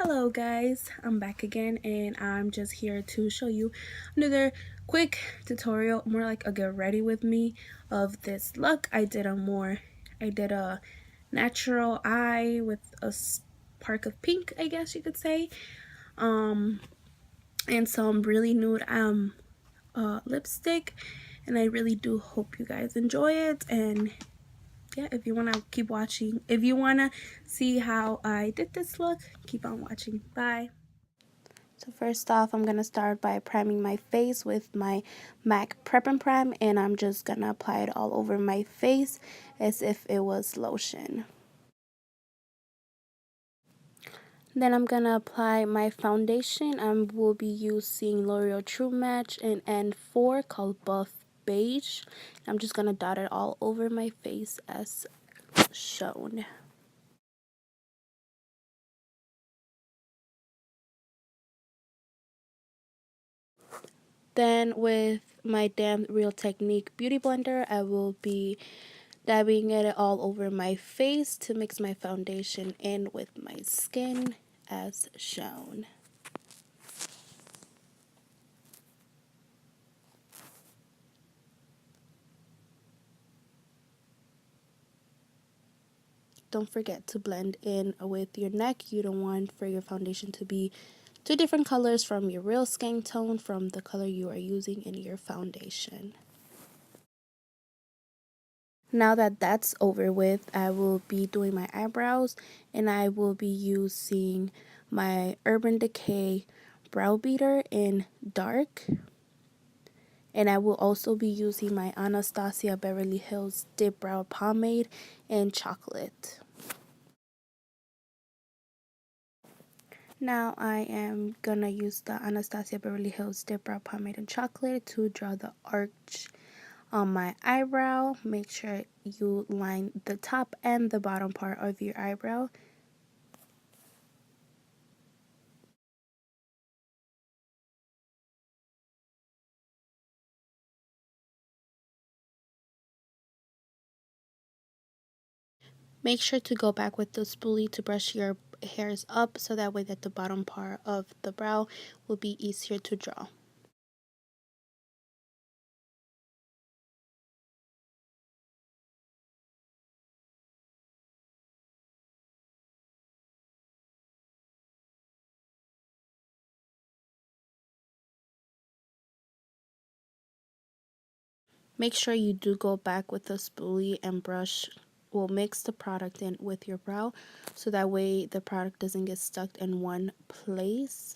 Hello guys, I'm back again and I'm just here to show you another quick tutorial, more like a get ready with me of this look. I did a natural eye with a spark of pink, I guess you could say, and some really nude lipstick, and I really do hope you guys enjoy it. And yeah, if you want to keep watching, if you want to see how I did this look, keep on watching. Bye. So first off, I'm going to start by priming my face with my MAC Prep and Prime, and I'm just going to apply it all over my face as if it was lotion. Then I'm going to apply my foundation. I will be using L'Oreal True Match in N4 called Buff Beige. I'm just going to dot it all over my face as shown. Then with my Damn Real Technique Beauty Blender, I will be dabbing it all over my face to mix my foundation in with my skin as shown. Don't forget to blend in with your neck. You don't want for your foundation to be two different colors from your real skin tone from the color you are using in your foundation. Now that that's over with, I will be doing my eyebrows, and I will be using my Urban Decay brow beater in dark. And I will also be using my Anastasia Beverly Hills Dip Brow Pomade in chocolate. Now I am gonna use the Anastasia Beverly Hills Dip Brow Pomade in chocolate to draw the arch on my eyebrow. Make sure you line the top and the bottom part of your eyebrow. Make sure to go back with the spoolie to brush your hairs up so that way that the bottom part of the brow will be easier to draw. Make sure you do go back with the spoolie and brush, will mix the product in with your brow so that way the product doesn't get stuck in one place.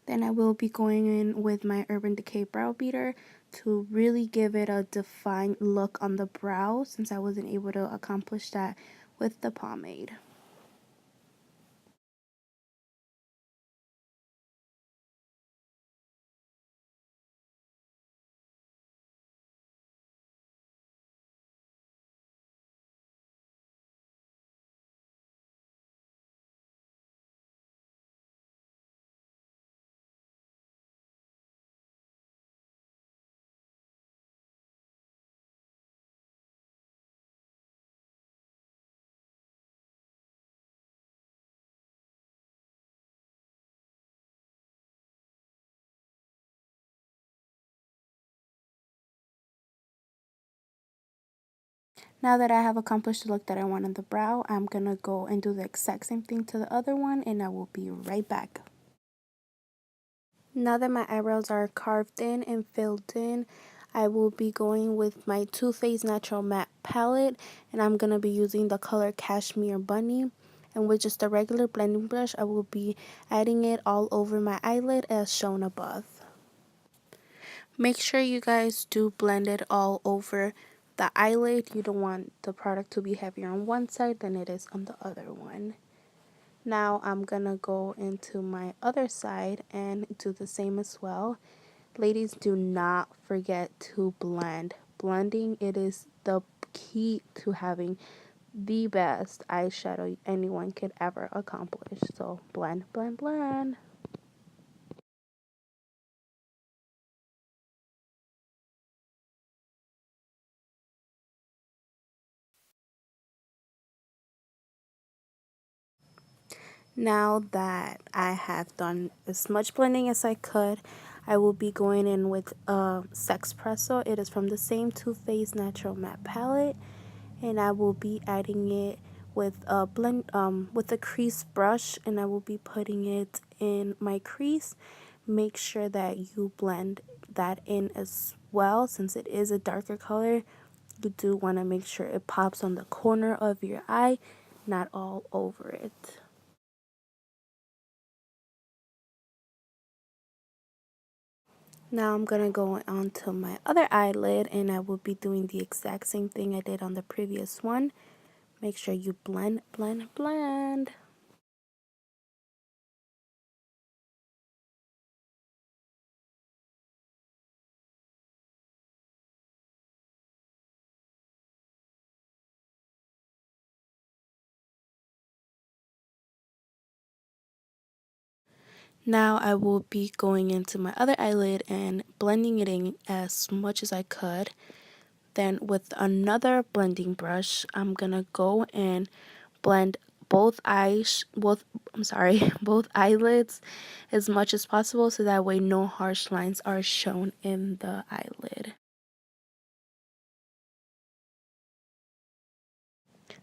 Then I will be going in with my Urban Decay brow beater to really give it a defined look on the brow, since I wasn't able to accomplish that with the pomade. Now that I have accomplished the look that I want on the brow, I'm going to go and do the exact same thing to the other one, and I will be right back. Now that my eyebrows are carved in and filled in, I will be going with my Too Faced Natural Matte Palette, and I'm going to be using the color Cashmere Bunny. And with just a regular blending brush, I will be adding it all over my eyelid as shown above. Make sure you guys do blend it all over the eyelid. You don't want the product to be heavier on one side than it is on the other one. Now I'm gonna go into my other side and do the same as well. Ladies, do not forget to blend. Blending, it is the key to having the best eyeshadow anyone could ever accomplish. So blend, blend, blend. Now that I have done as much blending as I could, I will be going in with Sexpresso. It is from the same Too Faced Natural Matte Palette, and I will be adding it with a with a crease brush, and I will be putting it in my crease. Make sure that you blend that in as well, since it is a darker color. You do want to make sure it pops on the corner of your eye, not all over it. Now I'm gonna go on to my other eyelid, and I will be doing the exact same thing I did on the previous one. Make sure you blend, blend, blend. Now I will be going into my other eyelid and blending it in as much as I could. Then with another blending brush, I'm gonna go and blend both both eyelids as much as possible, so that way no harsh lines are shown in the eyelid.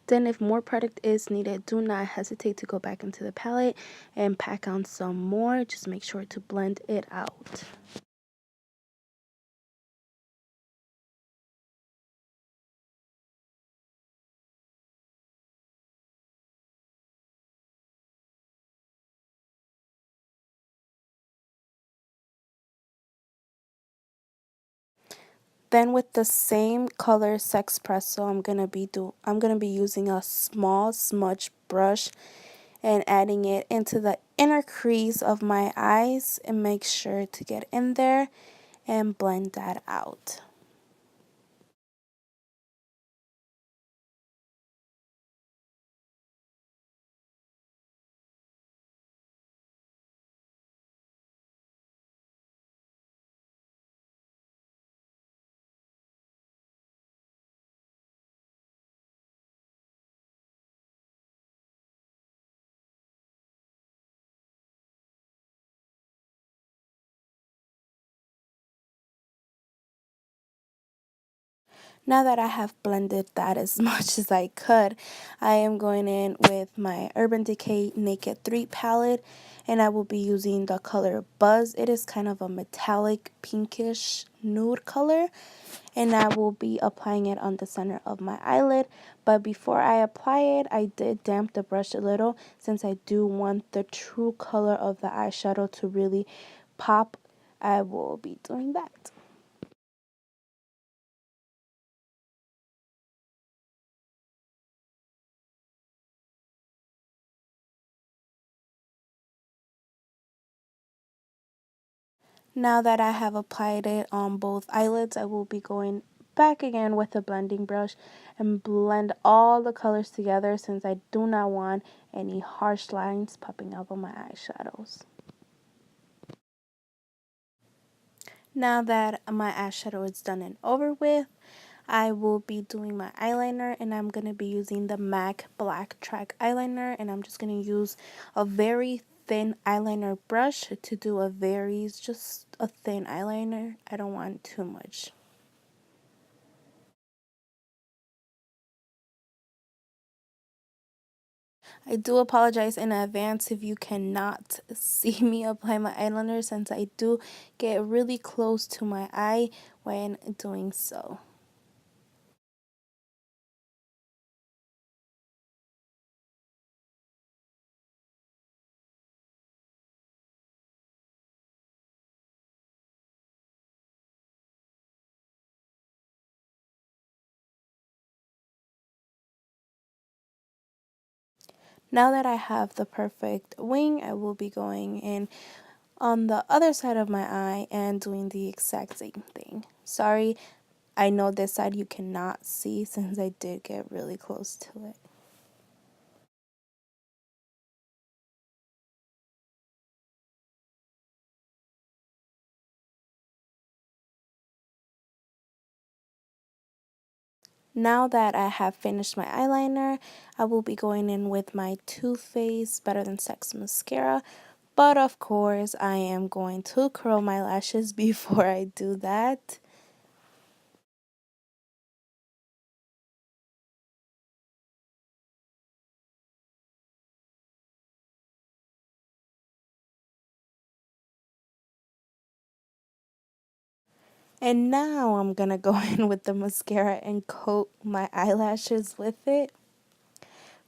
Then if more product is needed, do not hesitate to go back into the palette and pack on some more. Just make sure to blend it out. Then with the same color Sexpresso, I'm gonna be using a small smudge brush and adding it into the inner crease of my eyes, and make sure to get in there and blend that out. Now that I have blended that as much as I could, I am going in with my Urban Decay Naked 3 palette, and I will be using the color Buzz. It is kind of a metallic pinkish nude color, and I will be applying it on the center of my eyelid. But before I apply it, I did damp the brush a little, since I do want the true color of the eyeshadow to really pop. I will be doing that. Now that I have applied it on both eyelids, I will be going back again with a blending brush and blend all the colors together, since I do not want any harsh lines popping up on my eyeshadows. Now that my eyeshadow is done and over with, I will be doing my eyeliner, and I'm going to be using the MAC Black Track eyeliner, and I'm just going to use a very thin eyeliner brush to do just a thin eyeliner. I don't want too much. I do apologize in advance if you cannot see me apply my eyeliner, since I do get really close to my eye when doing so. Now that I have the perfect wing, I will be going in on the other side of my eye and doing the exact same thing. Sorry, I know this side you cannot see, since I did get really close to it. Now that I have finished my eyeliner, I will be going in with my Too Faced Better Than Sex mascara. But of course, I am going to curl my lashes before I do that. And now I'm gonna go in with the mascara and coat my eyelashes with it.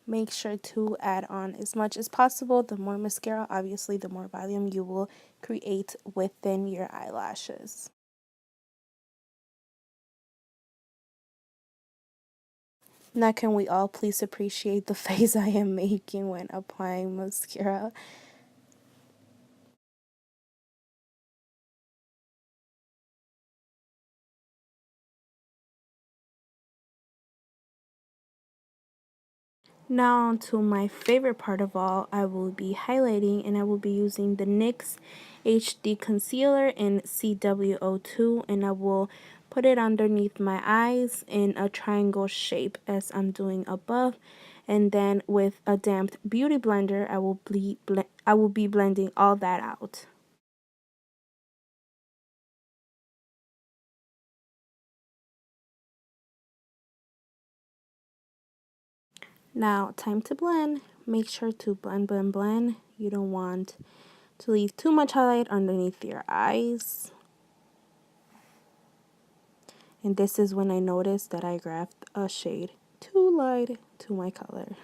Make sure to add on as much as possible. The more mascara, obviously, the more volume you will create within your eyelashes. Now, can we all please appreciate the face I am making when applying mascara? Now on to my favorite part of all, I will be highlighting, and I will be using the NYX HD Concealer in CW02, and I will put it underneath my eyes in a triangle shape as I'm doing above, and then with a damp beauty blender I will be blending all that out. Now, time to blend. Make sure to blend, blend, blend. You don't want to leave too much highlight underneath your eyes. And this is when I noticed that I grabbed a shade too light to my color.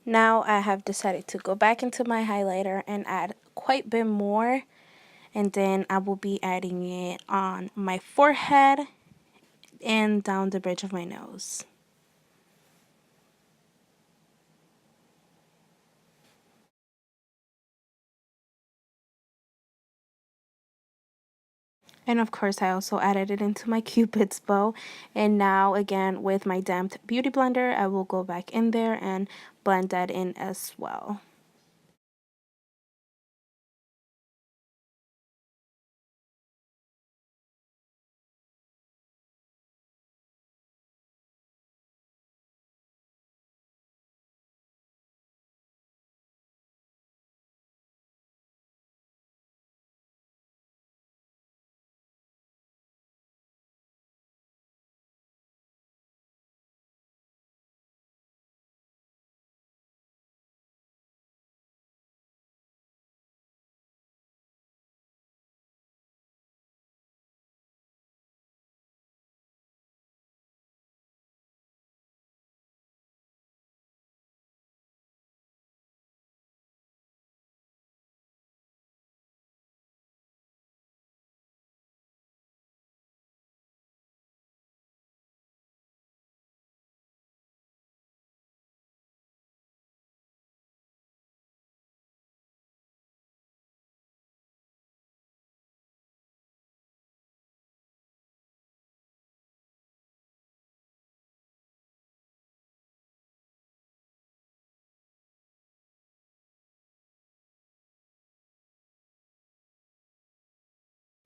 Now I have decided to go back into my highlighter and add quite a bit more. And then I will be adding it on my forehead and down the bridge of my nose. And of course, I also added it into my Cupid's bow. And now, again, with my damped beauty blender, I will go back in there and blend that in as well.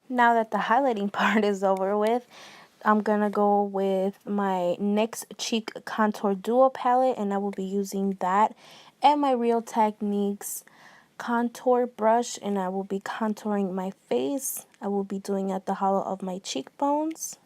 Now that the highlighting part is over with, I'm gonna go with my NYX Cheek Contour Duo palette, and I will be using that and my Real Techniques contour brush, and I will be contouring my face. I will be doing at the hollow of my cheekbones.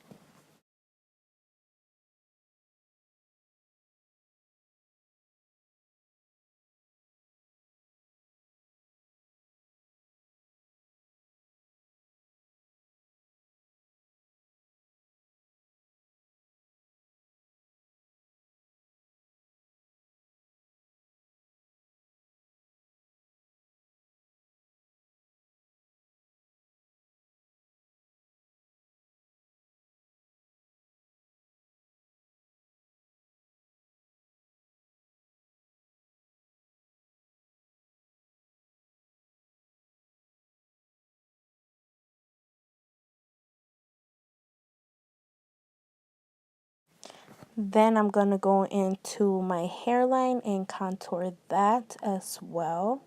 Then I'm going to go into my hairline and contour that as well.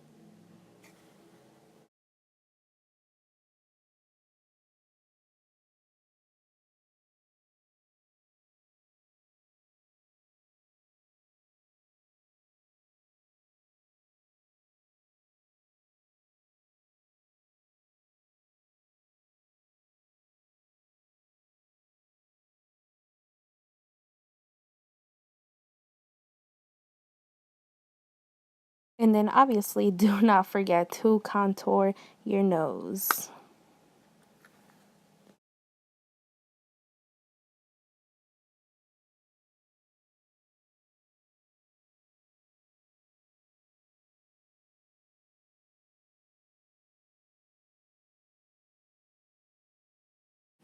And then obviously do not forget to contour your nose.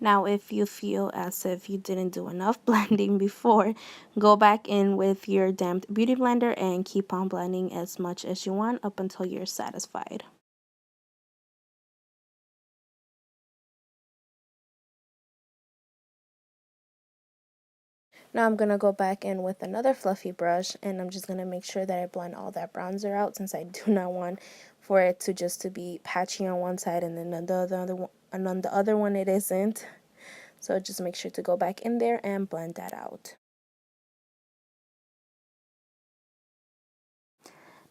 Now, if you feel as if you didn't do enough blending before, go back in with your damped beauty blender and keep on blending as much as you want up until you're satisfied. Now I'm going to go back in with another fluffy brush, and I'm just going to make sure that I blend all that bronzer out, since I do not want for it to just to be patchy on one side and then on the other one it isn't. So just make sure to go back in there and blend that out.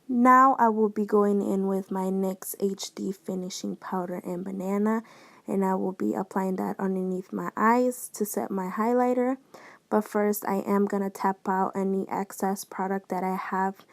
Now I will be going in with my NYX HD Finishing Powder in Banana, and I will be applying that underneath my eyes to set my highlighter. But first I am going to tap out any excess product that I have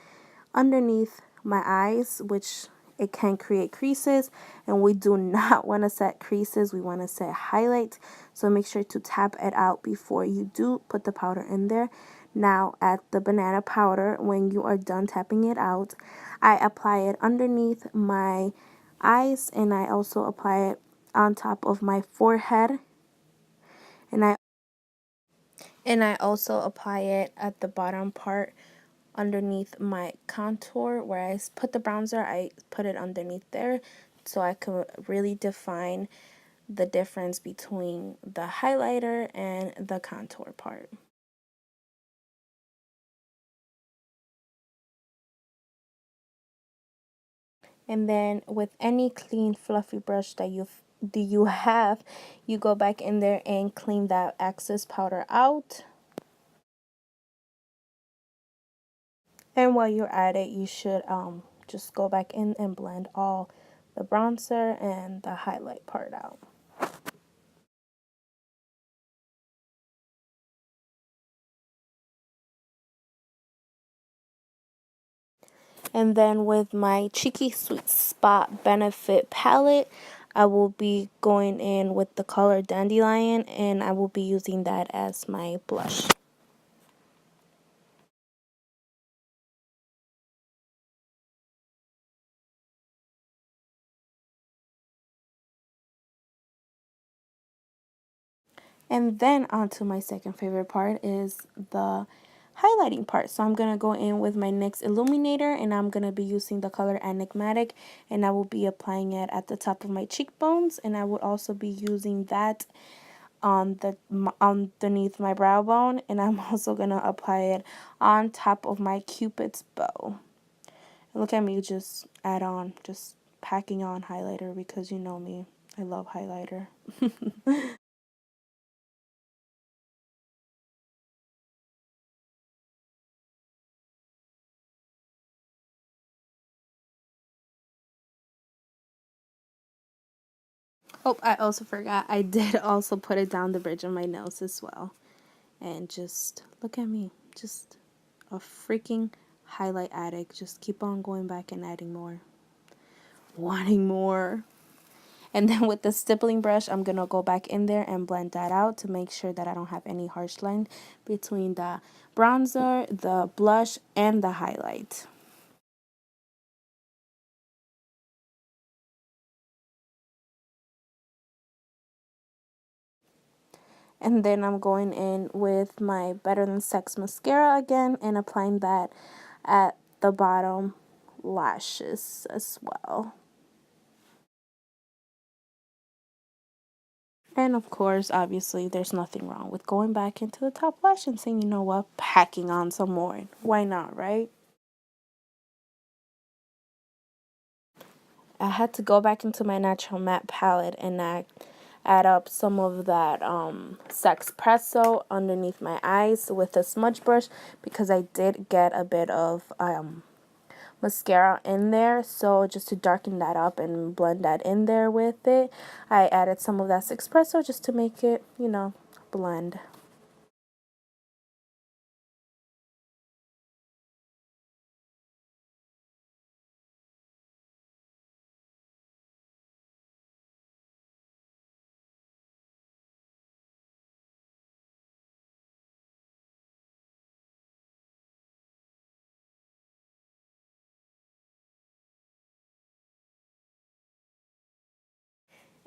underneath my eyes, which it can create creases, and we do not want to set creases, we want to set highlights. So make sure to tap it out before you do put the powder in there. Now add the banana powder. When you are done tapping it out, I apply it underneath my eyes, and I also apply it on top of my forehead, and I also apply it at the bottom part underneath my contour. Where I put the bronzer, I put it underneath there so I can really define the difference between the highlighter and the contour part. And then with any clean fluffy brush that you have, you go back in there and clean that excess powder out. And while you're at it, you should just go back in and blend all the bronzer and the highlight part out. And then with my Cheeky Sweet Spot Benefit palette, I will be going in with the color Dandelion, and I will be using that as my blush. And then onto my second favorite part is the highlighting part. So I'm going to go in with my NYX Illuminator, and I'm going to be using the color Enigmatic, and I will be applying it at the top of my cheekbones, and I will also be using that on the underneath my brow bone, and I'm also going to apply it on top of my Cupid's bow. And look at me just just packing on highlighter, because you know me, I love highlighter. Oh, I also forgot. I did also put it down the bridge of my nose as well. And just look at me. Just a freaking highlight addict. Just keep on going back and adding more. Wanting more. And then with the stippling brush, I'm going to go back in there and blend that out to make sure that I don't have any harsh line between the bronzer, the blush, and the highlight. And then I'm going in with my Better Than Sex mascara again and applying that at the bottom lashes as well. And of course, obviously, there's nothing wrong with going back into the top lash and saying, you know what, packing on some more. Why not, right? I had to go back into my natural matte palette and I add up some of that Sexpresso underneath my eyes with a smudge brush because I did get a bit of mascara in there, so just to darken that up and blend that in there with it, I added some of that Sexpresso just to make it, you know, blend.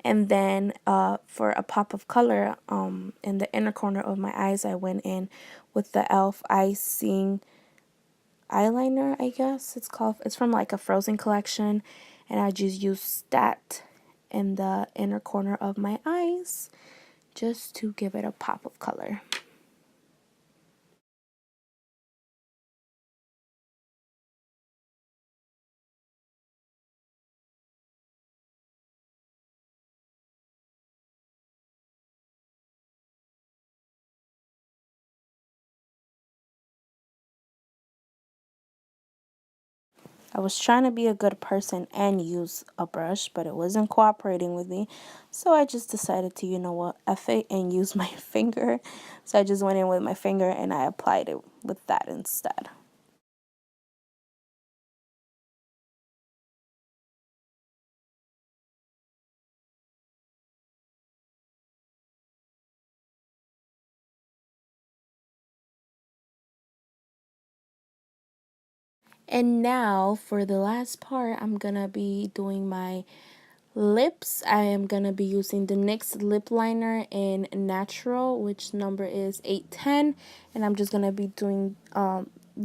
And then for a pop of color in the inner corner of my eyes, I went in with the e.l.f. Icing eyeliner, I guess it's called. It's from like a Frozen collection, and I just used that in the inner corner of my eyes just to give it a pop of color. I was trying to be a good person and use a brush, but it wasn't cooperating with me. So I just decided to, you know what, F it and use my finger. So I just went in with my finger and I applied it with that instead. And now for the last part, I'm gonna be doing my lips. I am gonna be using the NYX lip liner in natural, which number is 810, and I'm just gonna be doing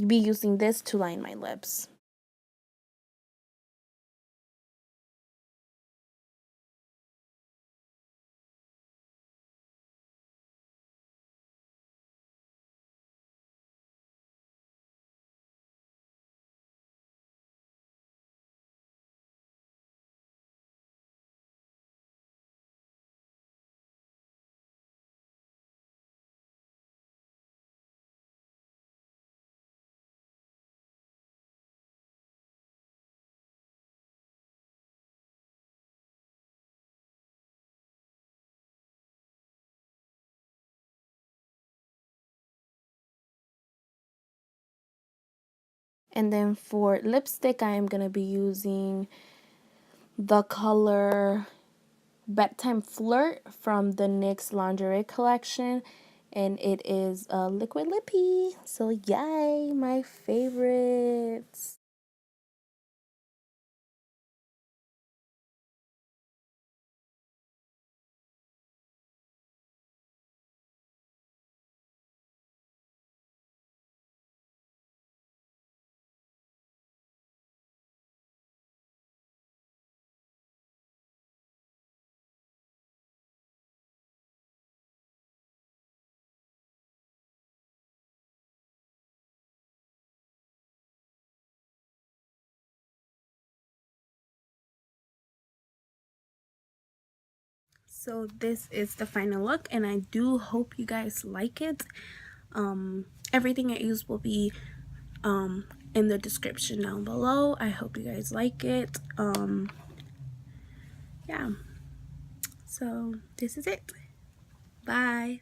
be using this to line my lips. And then for lipstick, I am gonna be using the color Bedtime Flirt from the NYX lingerie collection, and it is a liquid lippy. So yay, my favorites. So this is the final look, and I do hope you guys like it. Everything I use will be in the description down below. I hope you guys like it. Yeah, so this is it. Bye.